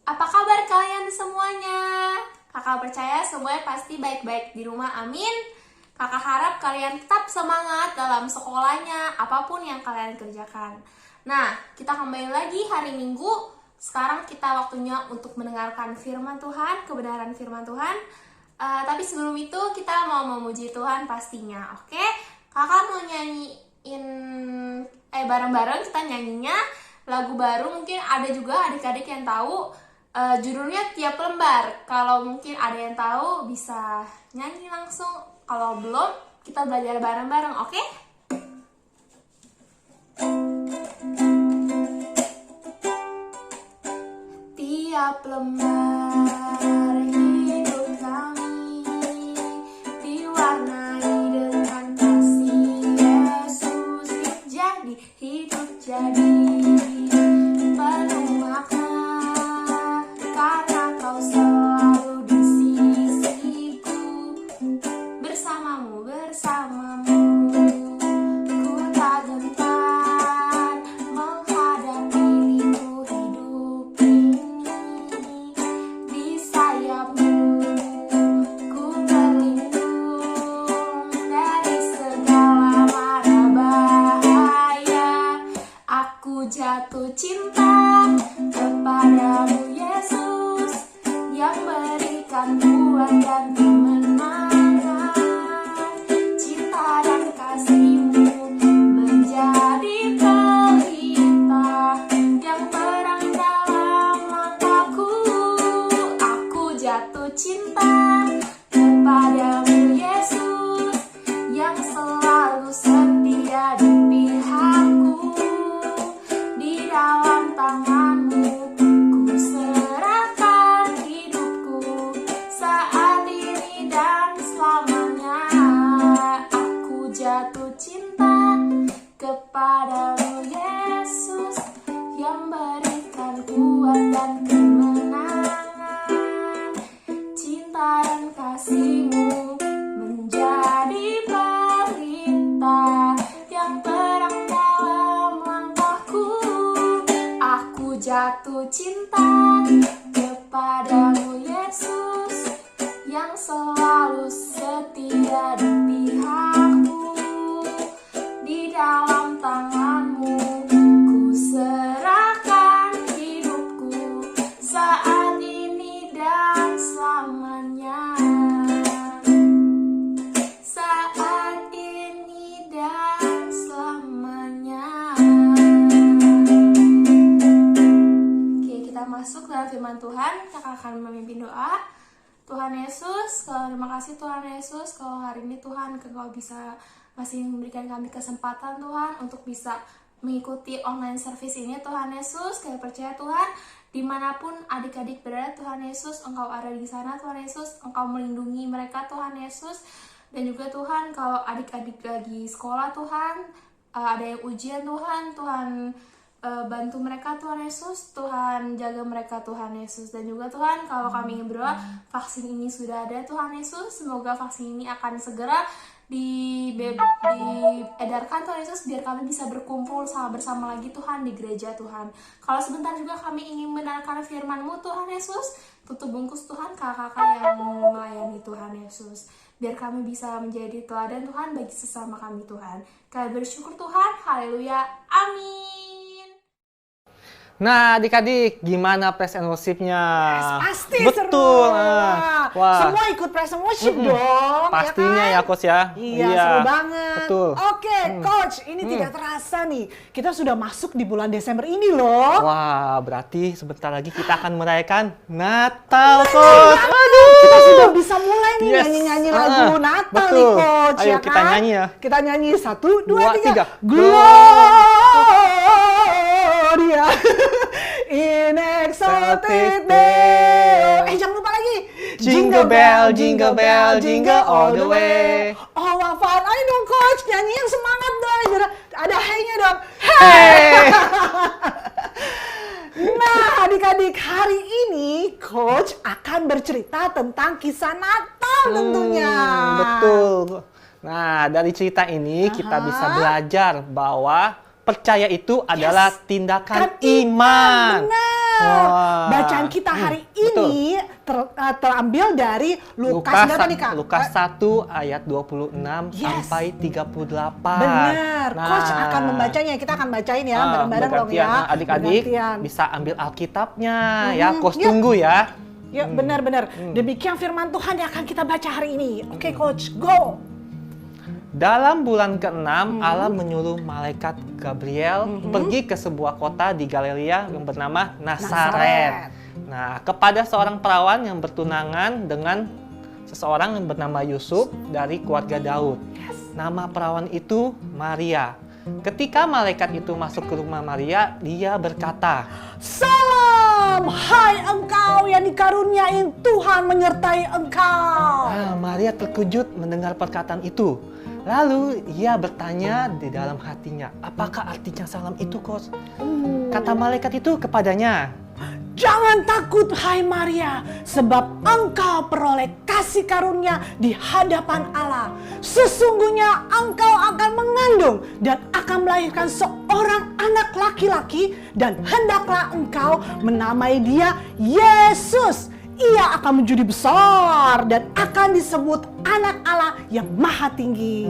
Apa kabar kalian semuanya? Kakak percaya semuanya pasti baik-baik di rumah, amin. Kakak harap kalian tetap semangat dalam sekolahnya, apapun yang kalian kerjakan. Nah, kita kembali lagi hari Minggu. Sekarang kita waktunya untuk mendengarkan firman Tuhan, kebenaran firman Tuhan. Tapi sebelum itu kita mau memuji Tuhan pastinya, oke? Kakak mau nyanyiin, bareng-bareng kita nyanyinya lagu baru. Mungkin ada juga adik-adik yang tahu. Judulnya Tiap Lembar. Kalau mungkin ada yang tahu bisa nyanyi langsung. Kalau belum, kita belajar bareng-bareng, oke? Tiap lembar hidup kami diwarnai dengan kasih Yesus. Hidup jadi penuh makna. Karena kau selalu di sisiku, bersamamu, ku tak gentar menghadapi liku hidup ini. Di sayapmu ku terlindung dari segala mara bahaya. Aku jatuh cinta kepadamu Yesus, yang berikan kuat dan kemenangan. Cinta dan kasih-Mu menjadi pelita yang terang dalam langkahku. Aku jatuh cinta kepadamu Yesus, yang selalu setia di pihakku. Di dalam tangan-Mu ku serahkan hidupku saat ini dan selamanya. Aku jatuh cinta kepadamu Yesus, yang berikan kuat dan kemenangan. Cinta dan kasih-Mu menjadi pelita yang terang dalam langkahku. Aku jatuh cinta kepadamu Yesus, yang selalu setia di pihakku. Di dalam tangan-Mu ku serahkan hidupku saat ini dan selamanya. Saat ini dan selamanya. Oke, kita masuk dalam firman Tuhan. Kakak akan memimpin doa. Tuhan Yesus, terima kasih Tuhan Yesus, kalau hari ini Tuhan Engkau bisa masih memberikan kami kesempatan Tuhan untuk bisa mengikuti online service ini. Tuhan Yesus, kami percaya Tuhan, dimanapun adik-adik berada Tuhan Yesus, Engkau ada di sana Tuhan Yesus, Engkau melindungi mereka Tuhan Yesus. Dan juga Tuhan, kalau adik-adik lagi sekolah Tuhan, ada yang ujian Tuhan bantu mereka Tuhan Yesus, Tuhan jaga mereka Tuhan Yesus. Dan juga Tuhan, kalau kami ingin berdoa, vaksin ini sudah ada Tuhan Yesus, semoga vaksin ini akan segera diedarkan Tuhan Yesus, biar kami bisa berkumpul bersama lagi Tuhan di gereja Tuhan. Kalau sebentar juga kami ingin mendengarkan firman-Mu Tuhan Yesus, tutup bungkus Tuhan kakak-kakak yang melayani Tuhan Yesus, biar kami bisa menjadi teladan Tuhan bagi sesama kami Tuhan. Kami bersyukur Tuhan, haleluya, amin. Nah, adik-adik, gimana praise and worship-nya? Pasti betul. Seru. Wah. Semua ikut praise and worship dong. Pastinya ya, Coach ya. Iya, seru banget. Betul. Oke, Coach, ini tidak terasa nih. Kita sudah masuk di bulan Desember ini loh. Wah, berarti sebentar lagi kita akan merayakan Natal, Coach. Aduh, kita sudah bisa mulai nih Yes. nyanyi-nyanyi lagu Natal betul. nih, Coach. Ayo ya kita kan? nyanyi ya. Kita nyanyi 1, 2, 3. 3. Gloria in exalted day. Jangan lupa lagi. Jingle bell, jingle bell, jingle all the way. Oh, what fun. Ayo dong, Coach. Nyanyi yang semangat dong. Ada hey-nya dong. Hey! Nah, adik-adik, hari ini Coach akan bercerita tentang kisah Natal tentunya. Betul. Nah, dari cerita ini kita bisa belajar bahwa percaya itu adalah tindakan iman. Benar. Benar. Bacaan kita hari ini terambil dari Lukas berapa nih, Kak? Lukas 1 ayat 26 sampai 38. Benar. Coach akan membacanya. Kita akan bacain ya bareng-bareng dong ya. Nah, adik-adik bisa ambil Alkitabnya ya. Coach tunggu ya. Ya, benar-benar. Demikian firman Tuhan yang akan kita baca hari ini. Oke, Coach, go. Dalam bulan ke-6, Allah menyuruh malaikat Gabriel pergi ke sebuah kota di Galilea yang bernama Nazaret. Nah, kepada seorang perawan yang bertunangan dengan seseorang yang bernama Yusuf dari keluarga Daud. Nama perawan itu Maria. Ketika malaikat itu masuk ke rumah Maria, dia berkata, "Salam, hai engkau yang dikaruniai Tuhan menyertai engkau." Nah, Maria terkejut mendengar perkataan itu. Lalu ia bertanya di dalam hatinya, apakah artinya salam itu, Coach? Kata malaikat itu kepadanya, "Jangan takut, hai Maria, sebab engkau peroleh kasih karunia di hadapan Allah. Sesungguhnya engkau akan mengandung dan akan melahirkan seorang anak laki-laki, dan hendaklah engkau menamai dia Yesus. Ia akan menjadi besar dan akan disebut anak Allah yang maha tinggi.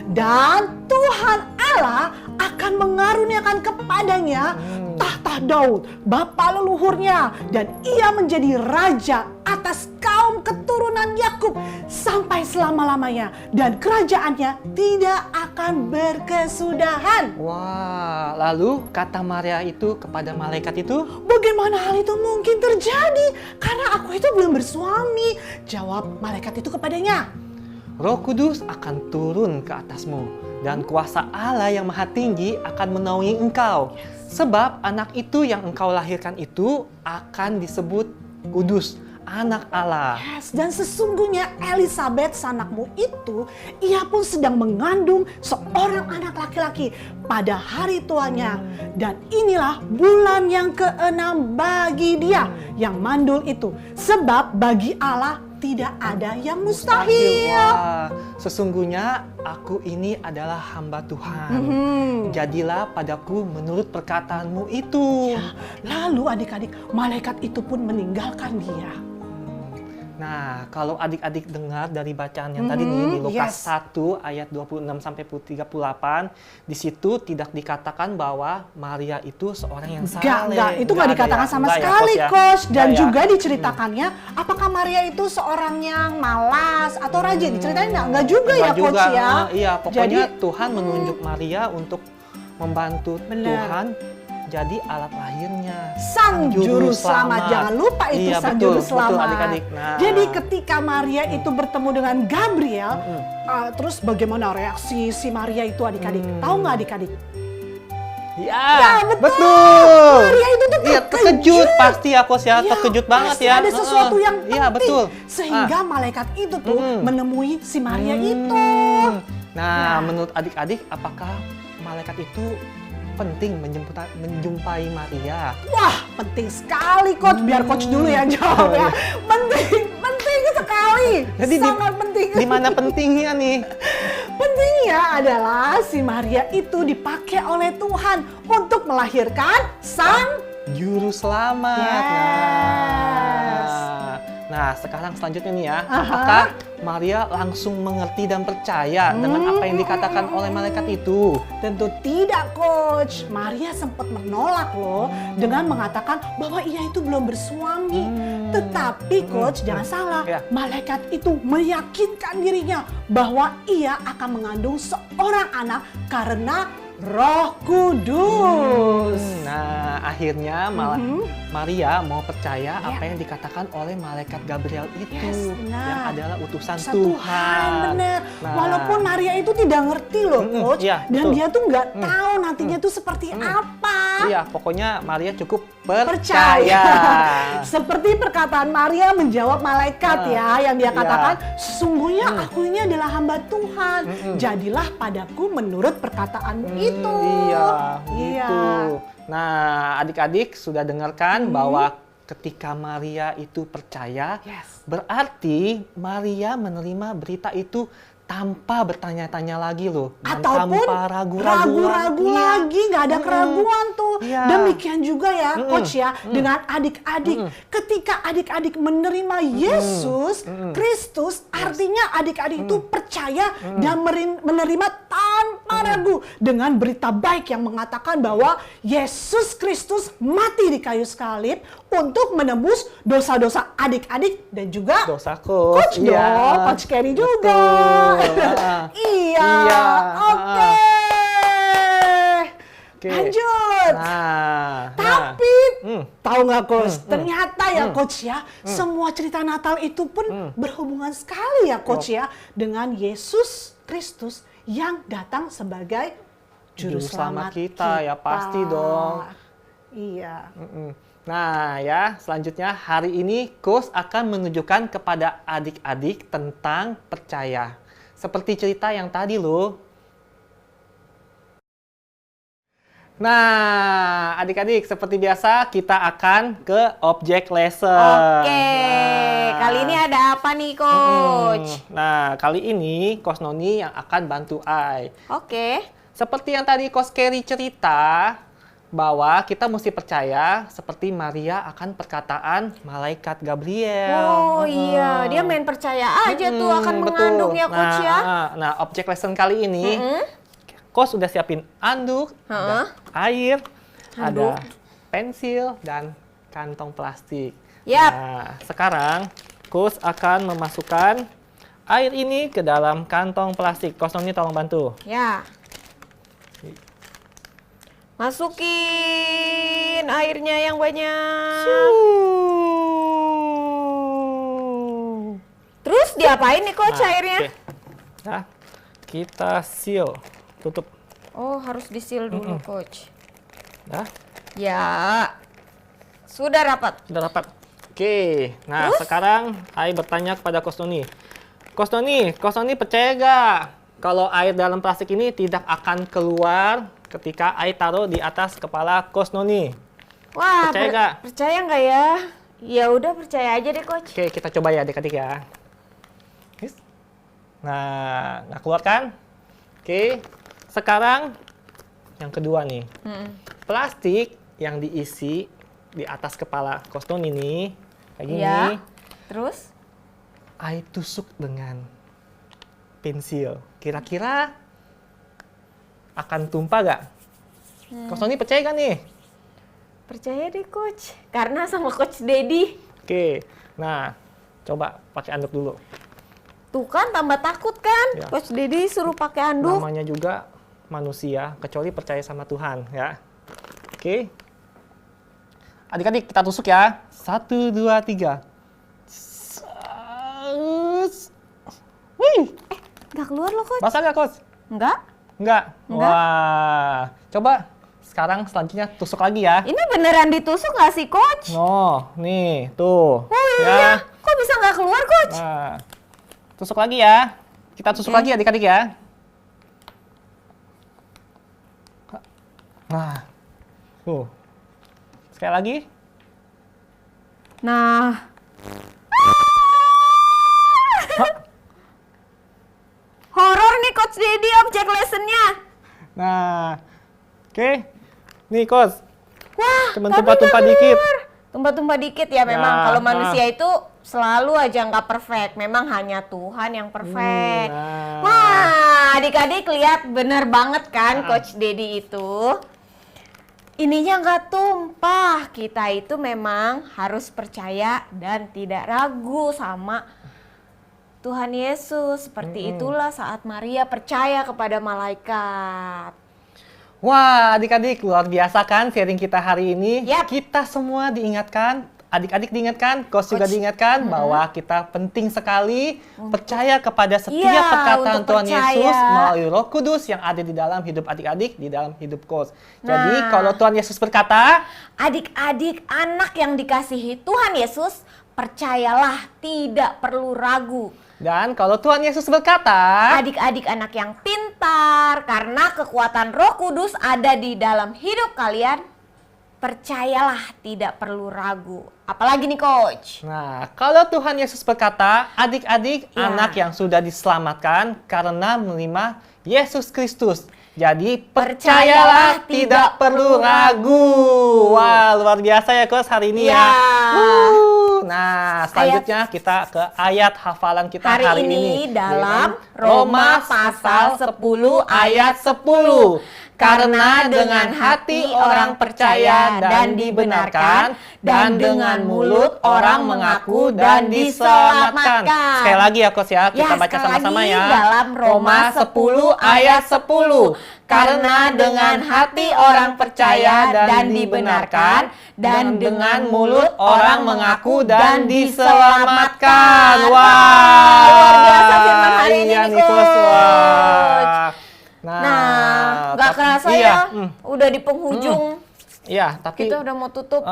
Dan Tuhan Allah akan mengaruniakan kepadanya tahta Daud, bapa leluhurnya, dan ia menjadi raja atas kaum keturunan Yakub sampai selama-lamanya, dan kerajaannya tidak akan berkesudahan." wah, lalu kata Maria itu kepada malaikat itu, "Bagaimana hal itu mungkin terjadi? Karena aku itu belum bersuami." Jawab malaikat itu kepadanya, Roh Kudus akan turun ke atasmu, dan kuasa Allah yang maha tinggi akan menaungi engkau. Sebab anak itu yang engkau lahirkan itu akan disebut kudus, anak Allah. Dan sesungguhnya Elisabet sanakmu itu, ia pun sedang mengandung seorang anak laki-laki pada hari tuanya. Dan inilah bulan yang ke-6 bagi dia yang mandul itu. Sebab bagi Allah tidak ada yang mustahil. Wah, sesungguhnya aku ini adalah hamba Tuhan. Jadilah padaku menurut perkataanmu itu. Lalu adik-adik, malaikat itu pun meninggalkan dia. Nah, kalau adik-adik dengar dari bacaan yang tadi nih di Lukas 1 ayat 26 sampai 38, di situ tidak dikatakan bahwa Maria itu seorang yang saleh. Enggak, itu nggak dikatakan sama sekali, Coach. Dan juga diceritakannya, apakah Maria itu seorang yang malas atau rajin? Diceritain enggak juga ya, Coach ya? Iya, pokoknya Tuhan menunjuk Maria untuk membantu Tuhan jadi alat lahirnya. Sang Juru Selamat. Jangan lupa itu Sang Juru Selamat. Betul, adik-adik. Nah. Jadi ketika Maria itu bertemu dengan Gabriel, terus bagaimana reaksi si Maria itu adik-adik? Tahu nggak adik-adik? Ya, betul. Maria itu tuh terkejut pasti aku sih, terkejut banget pasti ya. Ada sesuatu yang penting. Iya, betul. Sehingga malaikat itu tuh menemui si Maria itu. Nah, menurut adik-adik, apakah malaikat itu penting menjumpai Maria? Wah, penting sekali, Coach. Biar Coach dulu yang jawab ya. Penting sekali. Jadi sangat penting. Di mana pentingnya nih? Pentingnya adalah si Maria itu dipakai oleh Tuhan untuk melahirkan Sang Juru Selamat. Yes. Nah, sekarang selanjutnya nih ya, apakah Maria langsung mengerti dan percaya dengan apa yang dikatakan oleh malaikat itu? Tentu tidak, Coach. Maria sempat menolak loh dengan mengatakan bahwa ia itu belum bersuami. Tetapi Coach, jangan salah, malaikat itu meyakinkan dirinya bahwa ia akan mengandung seorang anak karena Roh Kudus. Nah, akhirnya Maria mau percaya apa yang dikatakan oleh malaikat Gabriel itu, yang adalah utusan Tuhan. Benar. Nah, walaupun Maria itu tidak ngerti loh, Coach, dan dia tuh nggak tahu nantinya tuh seperti apa. Iya, pokoknya Maria cukup percaya. Seperti perkataan Maria menjawab malaikat yang dia katakan, "Sesungguhnya aku ini adalah hamba Tuhan. Jadilah padaku menurut perkataanmu itu." Iya, gitu. Nah, adik-adik sudah dengarkan bahwa ketika Maria itu percaya, berarti Maria menerima berita itu tanpa bertanya-tanya lagi loh. Dan Ataupun tanpa ragu-ragu Iya. lagi, nggak ada keraguan tuh. Iya. Demikian juga ya, Coach ya, dengan adik-adik. Ketika adik-adik menerima Yesus Kristus, artinya adik-adik itu percaya dan menerima tanpa ragu dengan berita baik yang mengatakan bahwa Yesus Kristus mati di kayu salib untuk menebus dosa-dosa adik-adik dan juga Dosa Coach. Coach dong, Coach Kerry juga. Iya. Iya. Oke. Oke. Lanjut. Tapi tahu nggak Coach? Ternyata ya Coach ya, semua cerita Natal itu pun berhubungan sekali ya Coach ya dengan Yesus Kristus yang datang sebagai juru selamat kita. Ya pasti dong. Iya. Nah ya, selanjutnya hari ini Coach akan menunjukkan kepada adik-adik tentang percaya. Seperti cerita yang tadi loh. Nah, adik-adik seperti biasa kita akan ke object lesson. Oke, kali ini ada apa nih Coach? Nah, kali ini Coach Noni yang akan bantu Ai. Oke. Seperti yang tadi Coach Kerry cerita, bahwa kita mesti percaya seperti Maria akan perkataan malaikat Gabriel. Oh iya, dia main percaya aja tuh akan mengandung ya Coach ya. Nah, object lesson kali ini, Coach udah siapin anduk, ada air, Handuk. ada pensil, dan kantong plastik. Yap. Nah, sekarang Coach akan memasukkan air ini ke dalam kantong plastik. Coach Noni tolong bantu. Ya. Masukin airnya yang banyak. Terus diapain nih Coach airnya? Oke. Nah, kita seal, tutup. Oh, harus disil dulu Coach. Nah, Ya. Sudah rapat. sudah dapat. Oke, nah Terus? sekarang Ai bertanya kepada Coach Noni. Coach Noni percaya gak kalau air dalam plastik ini tidak akan keluar ketika Ai taruh di atas kepala Coach Noni? Wah, Percaya nggak? percaya nggak ya? Ya udah percaya aja deh Coach. Oke, kita coba ya adik-adik ya. Yes. Nah, nggak keluar kan? Oke, sekarang yang kedua nih. Plastik yang diisi di atas kepala Coach Noni ini, kayak gini. Ya. Terus? Ai tusuk dengan pensil. Kira-kira akan tumpah gak? Coach Noni percaya gak nih? Percaya deh Coach. Karena sama Coach Dedi. Oke, nah coba pakai anduk dulu. Tuh kan tambah takut kan? Ya. Coach Dedi suruh pakai anduk. Namanya juga manusia, kecuali percaya sama Tuhan ya. Oke. Adik-adik kita tusuk ya. 1, 2, 3. Wih, Nggak keluar loh Coach. basah gak Coach? Enggak? Enggak. Enggak. Wah, coba sekarang selanjutnya tusuk lagi ya. Ini beneran ditusuk nggak sih Coach? Oh, nih, tuh. Oh iya. Ya. Kok bisa nggak keluar Coach? Nah, tusuk lagi ya. Kita tusuk lagi adik-adik ya. Nah, tuh. Sekali lagi. Nah. Horor nih Coach Dedi object lessonnya. Nah, oke. Nih, Coach. Wah, Cuman tapi tumpah-tumpah nggak dikit. keluar. Tumpah-tumpah dikit ya memang. Nah, Kalau manusia itu selalu aja nggak perfect. Memang hanya Tuhan yang perfect. Nah. Wah, adik-adik lihat bener banget kan Coach Dedi itu. Ininya nggak tumpah. Kita itu memang harus percaya dan tidak ragu sama Tuhan Yesus. Seperti itulah saat Maria percaya kepada malaikat. Wah, adik-adik luar biasa kan sharing kita hari ini. Yap. Kita semua diingatkan, adik-adik diingatkan, Coach juga diingatkan bahwa kita penting sekali percaya kepada setiap Iya, perkataan untuk Tuhan percaya. Yesus melalui Roh Kudus yang ada di dalam hidup adik-adik, di dalam hidup Coach. Jadi Nah. kalau Tuhan Yesus berkata, Adik-adik anak yang dikasihi Tuhan Yesus, percayalah tidak perlu ragu. dan kalau Tuhan Yesus berkata, Adik-adik anak yang pintar, karena kekuatan Roh Kudus ada di dalam hidup kalian, percayalah, tidak perlu ragu. Apalagi nih Coach? Nah, kalau Tuhan Yesus berkata, adik-adik, Ya. anak yang sudah diselamatkan karena menerima Yesus Kristus. Jadi, percayalah, tidak perlu ragu. Wah, luar biasa ya, Coach, hari ini ya. Ya. Nah, selanjutnya kita ke ayat hafalan kita Hari hari ini ini. dalam Dengan Roma pasal 10 ayat 10. Karena dengan hati orang percaya dan dibenarkan, dan dengan mulut orang mengaku dan diselamatkan. Sekali lagi ya, Coach ya, kita baca sekali sama-sama lagi ya. dalam Roma 10 ayat 10. Karena dengan hati orang percaya dan dibenarkan, dan dengan mulut orang mengaku dan diselamatkan. Wah, luar biasa firman hari ini iya nih, nih, Coach. Coach. Wah. Nah, nggak kerasa iya, ya, udah di penghujung. Iya, tapi Kita udah mau tutup.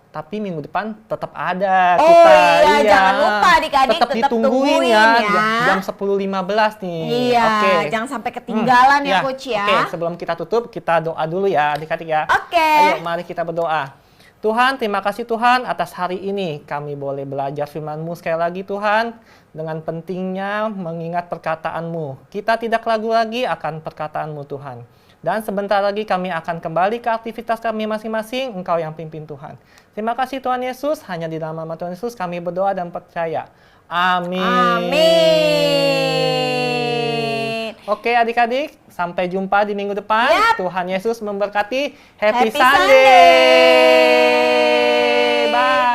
tapi minggu depan tetap ada Oh kita. iya, jangan lupa adik-adik tetap tetap ditungguin tungguin ya, ya. jam 10.15 nih. Iya, Oke. jangan sampai ketinggalan ya, Ya, Coach ya. Oke, sebelum kita tutup, kita doa dulu ya adik-adik ya. Oke. Ayo, mari kita berdoa. Tuhan, terima kasih Tuhan atas hari ini. Kami boleh belajar firman-Mu sekali lagi Tuhan. Dengan pentingnya mengingat perkataan-Mu. Kita tidak ragu lagi akan perkataan-Mu Tuhan. Dan sebentar lagi kami akan kembali ke aktivitas kami masing-masing. Engkau yang pimpin Tuhan. Terima kasih Tuhan Yesus. Hanya di dalam nama Tuhan Yesus kami berdoa dan percaya. Amin. Amin. Oke adik-adik, sampai jumpa di minggu depan. Yap. Tuhan Yesus memberkati. Happy Happy Sunday. Sunday. Bye.